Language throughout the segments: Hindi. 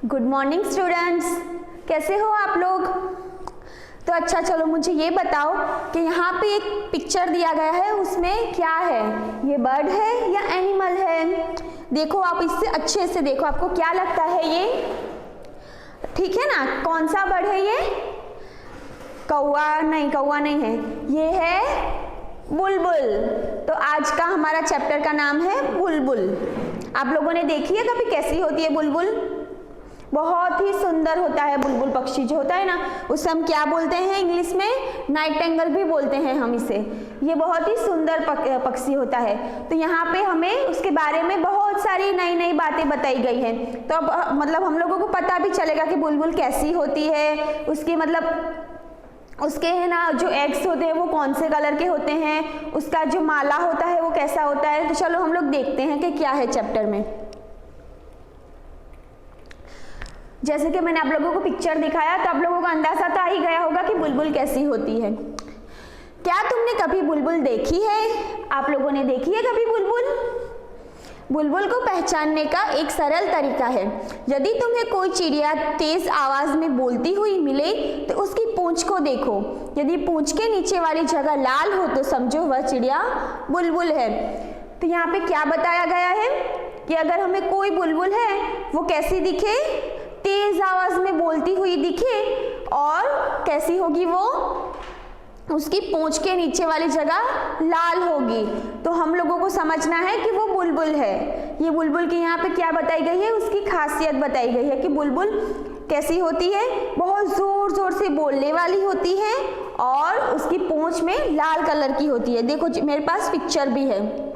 गुड मॉर्निंग स्टूडेंट्स, कैसे हो आप लोग। तो अच्छा चलो मुझे ये बताओ कि यहाँ पे एक पिक्चर दिया गया है, उसमें क्या है, ये बर्ड है या एनिमल है। देखो आप इससे अच्छे से देखो, आपको क्या लगता है ये ठीक है ना। कौन सा बर्ड है ये? कौवा नहीं है, ये है बुलबुल। तो आज का हमारा चैप्टर का नाम है बुलबुल। आप लोगों ने देखी है कभी कैसी होती है बुलबुल? बहुत ही सुंदर होता है बुलबुल पक्षी जो होता है ना, उसे हम क्या बोलते हैं इंग्लिश में? नाइटिंगेल भी बोलते हैं हम इसे। ये बहुत ही सुंदर पक्षी होता है। तो यहाँ पे हमें उसके बारे में बहुत सारी नई नई बातें बताई गई हैं। तो अब मतलब हम लोगों को पता भी चलेगा कि बुलबुल कैसी होती है, उसकी मतलब उसके है ना जो एग्स होते हैं वो कौन से कलर के होते हैं, उसका जो माला होता है वो कैसा होता है। तो चलो हम लोग देखते हैं कि क्या है चैप्टर में। जैसे कि मैंने आप लोगों को पिक्चर दिखाया तो आप लोगों को अंदाजा तो आ ही गया होगा कि बुलबुल कैसी होती है। क्या तुमने कभी बुलबुल देखी है? आप लोगों ने देखी है कभी बुलबुल? बुलबुल को पहचानने का एक सरल तरीका है। यदि तुम्हें कोई चिड़िया तेज आवाज में बोलती हुई मिले तो उसकी पूंछ को देखो। यदि पूंछ के नीचे वाली जगह लाल हो तो समझो वह चिड़िया बुलबुल है। तो यहाँ पे क्या बताया गया है कि अगर हमें कोई बुलबुल है वो कैसी दिखे? तेज आवाज में बोलती हुई दिखे। और कैसी होगी वो? उसकी पूंछ के नीचे वाली जगह लाल होगी। तो हम लोगों को समझना है कि वो बुलबुल है। ये बुलबुल की यहाँ पे क्या बताई गई है, उसकी खासियत बताई गई है कि बुलबुल कैसी होती है, बहुत जोर जोर से बोलने वाली होती है और उसकी पूंछ में लाल कलर की होती है। देखो मेरे पास पिक्चर भी है,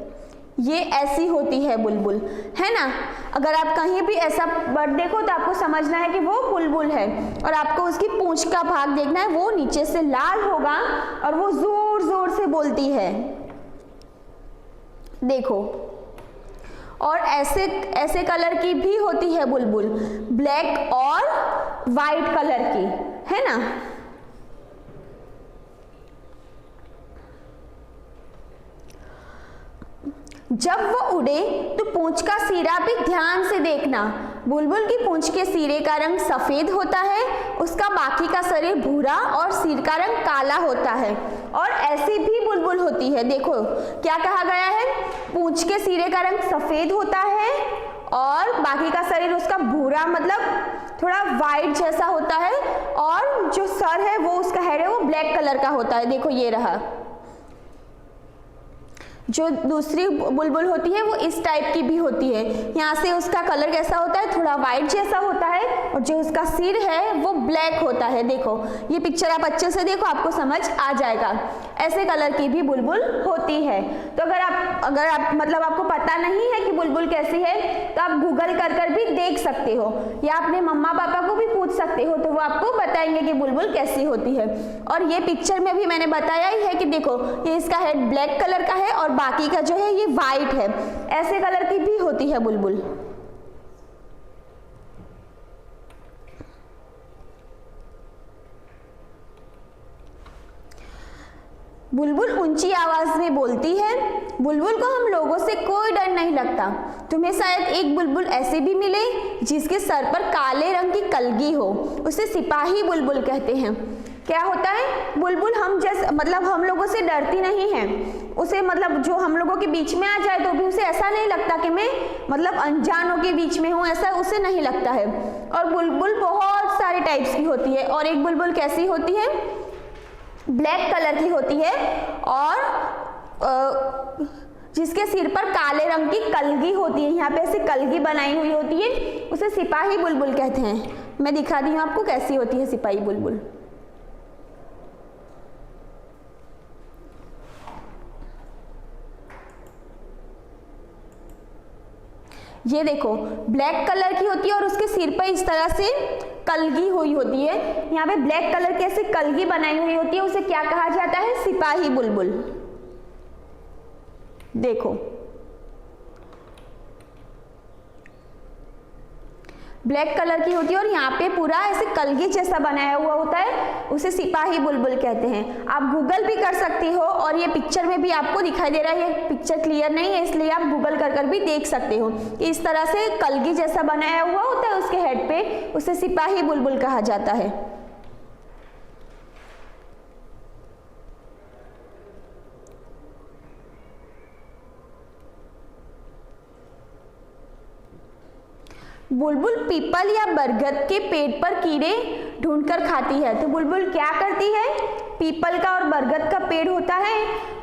ये ऐसी होती है बुलबुल, है ना। अगर आप कहीं भी ऐसा बर्ड देखो तो आपको समझना है कि वो बुलबुल है। और आपको उसकी पूंछ का भाग देखना है, वो नीचे से लाल होगा और वो जोर जोर से बोलती है। देखो और ऐसे कलर की भी होती है बुलबुल, ब्लैक और वाइट कलर की, है ना। जब वो उड़े तो पूंछ का सिरा भी ध्यान से देखना। बुलबुल की पूंछ के सिरे का रंग सफेद होता है, उसका बाकी का शरीर भूरा और सिर का रंग काला होता है। और ऐसी भी बुलबुल होती है। देखो क्या कहा गया है, पूंछ के सिरे का रंग सफेद होता है और बाकी का शरीर उसका भूरा मतलब थोड़ा वाइट जैसा होता है, और जो सर है वो उसका हेड है वो ब्लैक कलर का होता है। देखो ये रहा। जो दूसरी बुलबुल होती है वो इस टाइप की भी होती है। यहाँ से उसका कलर कैसा होता है, थोड़ा वाइट जैसा होता है, और जो उसका सिर है वो ब्लैक होता है। देखो ये पिक्चर आप अच्छे से देखो, आपको समझ आ जाएगा। ऐसे कलर की भी बुलबुल होती है। तो अगर आप मतलब आपको पता नहीं है कि बुलबुल कैसी है तो आप गूगल कर भी देख सकते हो, या अपने मम्मा पापा को भी पूछ सकते हो, तो वो आपको बताएंगे कि बुलबुल कैसी होती है। और ये पिक्चर में भी मैंने बताया ही है कि देखो ये इसका हेड ब्लैक कलर का है और बाकी का जो है ये वाइट है। ऐसे कलर की भी होती है बुलबुल। बुलबुल ऊंची आवाज में बोलती है। बुलबुल को हम लोगों से कोई डर नहीं लगता। तुम्हें शायद एक बुलबुल ऐसे भी मिले जिसके सर पर काले रंग की कलगी हो, उसे सिपाही बुलबुल कहते हैं। क्या होता है, बुलबुल हम जैसे मतलब हम लोगों से डरती नहीं है। उसे मतलब जो हम लोगों के बीच में आ जाए तो भी उसे ऐसा नहीं लगता कि मैं मतलब अनजानों के बीच में हूँ, ऐसा उसे नहीं लगता है। और बुलबुल बहुत सारे टाइप्स की होती है। और एक बुलबुल कैसी होती है, ब्लैक कलर की होती है और जिसके सिर पर काले रंग की कलगी होती है, यहाँ पे ऐसे कलगी बनाई हुई होती है, उसे सिपाही बुलबुल कहते हैं। मैं दिखा दी हूँ आपको कैसी होती है सिपाही बुलबुल। ये देखो ब्लैक कलर की होती है और उसके सिर पर इस तरह से कलगी हुई होती है। यहाँ पे ब्लैक कलर की ऐसे कलगी बनाई हुई होती है, उसे क्या कहा जाता है, सिपाही बुलबुल। देखो ब्लैक कलर की होती है और यहाँ पे पूरा ऐसे कलगी जैसा बनाया हुआ होता है, उसे सिपाही बुलबुल कहते हैं। आप गूगल भी कर सकती हो और ये पिक्चर में भी आपको दिखाई दे रहा है। ये पिक्चर क्लियर नहीं है इसलिए आप गूगल कर भी देख सकते हो कि इस तरह से कलगी जैसा बनाया हुआ होता है उसके हेड पे, उसे सिपाही बुलबुल कहा जाता है। बुलबुल पीपल या बरगद के पेड़ पर कीड़े ढूंढकर खाती है। तो बुलबुल क्या करती है, पीपल का और बरगद का पेड़ होता है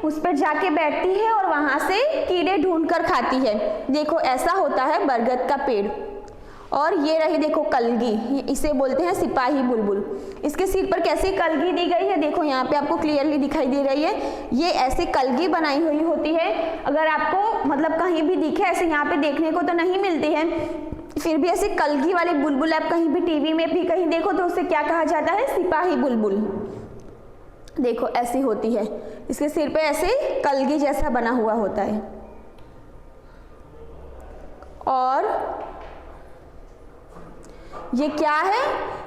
उस पर जाके बैठती है और वहां से कीड़े ढूंढकर खाती है। देखो ऐसा होता है बरगद का पेड़। और ये रही देखो कलगी, इसे बोलते हैं सिपाही बुलबुल। इसके सिर पर कैसी कलगी दी गई है, देखो यहाँ पे आपको क्लियरली दिखाई दे रही है। ये ऐसे कलगी बनाई हुई होती है। अगर आपको मतलब कहीं भी दिखे, ऐसे यहाँ पे देखने को तो नहीं मिलती है, फिर भी ऐसे कलगी वाली बुलबुल आप कहीं भी टीवी में भी कहीं देखो तो उसे क्या कहा जाता है, सिपाही बुलबुल। देखो ऐसी होती है, इसके सिर पे ऐसे कलगी जैसा बना हुआ होता है। और ये क्या है,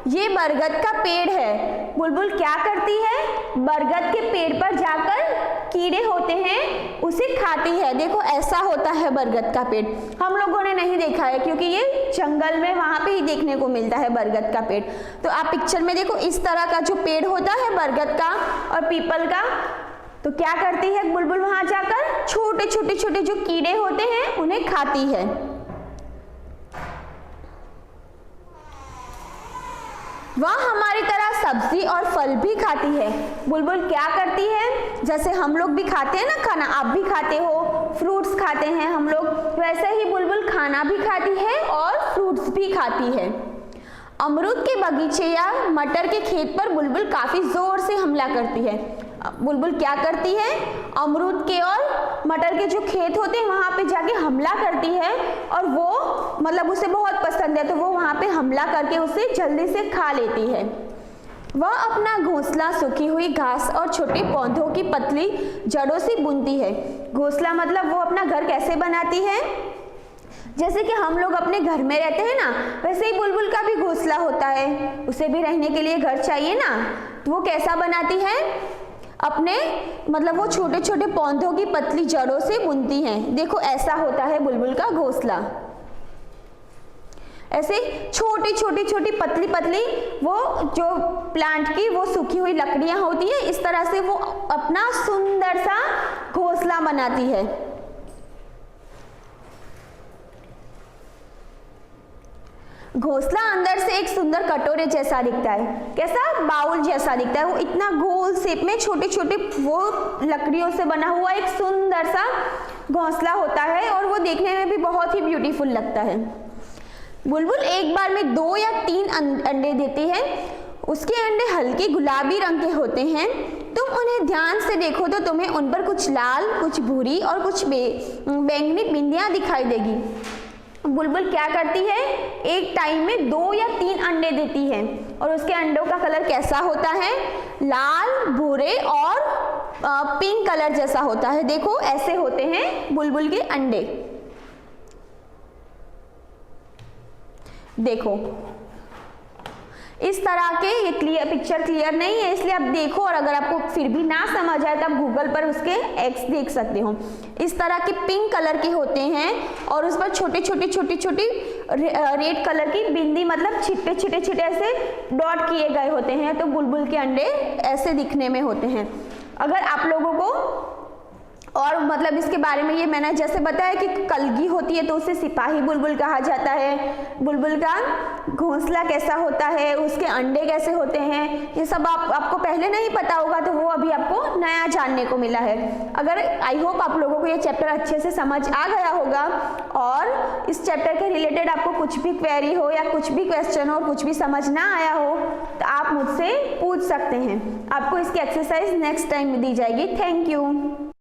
ये बरगद का पेड़ है। बुलबुल क्या करती है, बरगद के पेड़ पर जाकर कीड़े होते हैं उसे खाती है। देखो ऐसा होता है बरगद का पेड़। हम लोगों ने नहीं देखा है क्योंकि ये जंगल में वहां पे ही देखने को मिलता है बरगद का पेड़। तो आप पिक्चर में देखो इस तरह का जो पेड़ होता है बरगद का और पीपल का, तो क्या करती है बुलबुल वहां जाकर छोटे छोटे जो कीड़े होते हैं उन्हें खाती है। वह हमारी तरह सब्जी और फल भी खाती है। बुलबुल क्या करती है, जैसे हम लोग भी खाते हैं ना खाना, आप भी खाते हो, फ्रूट्स खाते हैं हम लोग, वैसे ही बुलबुल खाना भी खाती है और फ्रूट्स भी खाती है। अमरूद के बगीचे या मटर के खेत पर बुलबुल काफी जोर से हमला करती है। बुलबुल क्या करती है, अमरूद के और मटर के जो खेत होते हैं वहां पे जाके हमला करती है और वो मतलब उसे बहुत पसंद है तो वो वहां पे हमला करके उसे जल्दी से खा लेती है। वह अपना घोंसला सूखी हुई घास और छोटे पौधों की पतली जड़ों से बुनती है। घोंसला मतलब वो अपना घर कैसे बनाती है, जैसे कि हम लोग अपने घर में रहते हैं ना, वैसे ही बुलबुल का भी घोंसला होता है, उसे भी रहने के लिए घर चाहिए ना। तो वो कैसा बनाती है, अपने मतलब वो छोटे छोटे पौधों की पतली जड़ों से बुनती हैं। देखो ऐसा होता है बुलबुल का घोंसला। ऐसे छोटी पतली वो जो प्लांट की वो सूखी हुई लकड़ियां होती है, इस तरह से वो अपना सुंदर सा घोंसला बनाती है। घोंसला अंदर से एक सुंदर कटोरे जैसा दिखता है। कैसा, बाउल जैसा दिखता है। वो इतना गोल शेप में छोटे छोटे वो लकड़ियों से बना हुआ एक सुंदर सा घोंसला होता है और वो देखने में भी बहुत ही ब्यूटीफुल लगता है। बुलबुल एक बार में 2 या 3 अंडे देती है। उसके अंडे हल्के गुलाबी रंग के होते हैं। तुम उन्हें ध्यान से देखो तो तुम्हें उन पर कुछ लाल, कुछ भूरी और कुछ बैंगनी बिंदियां दिखाई देगी। बुलबुल क्या करती है, एक टाइम में 2 या 3 अंडे देती है और उसके अंडों का कलर कैसा होता है, लाल, भूरे और पिंक कलर जैसा होता है। देखो ऐसे होते हैं बुलबुल के अंडे। देखो इस तरह के, ये पिक्चर क्लियर नहीं है इसलिए आप देखो, और अगर आपको फिर भी ना समझ आए तो आप गूगल पर उसके एक्स देख सकते हो। इस तरह के पिंक कलर के होते हैं और उस पर छोटी छोटी रेड कलर की बिंदी मतलब छिटे ऐसे डॉट किए गए होते हैं। तो बुलबुल के अंडे ऐसे दिखने में होते हैं। अगर आप लोगों को और मतलब इसके बारे में, ये मैंने जैसे बताया कि कलगी होती है तो उसे सिपाही बुलबुल कहा जाता है। बुलबुल का घोंसला कैसा होता है, उसके अंडे कैसे होते हैं, ये सब आपको पहले नहीं पता होगा तो वो अभी आपको नया जानने को मिला है। अगर आई होप आप लोगों को ये चैप्टर अच्छे से समझ आ गया होगा और इस चैप्टर के रिलेटेड आपको कुछ भी क्वेरी हो या कुछ भी क्वेश्चन हो, कुछ भी समझ ना आया हो तो आप मुझसे पूछ सकते हैं। आपको इसकी एक्सरसाइज नेक्स्ट टाइम में दी जाएगी। Thank you.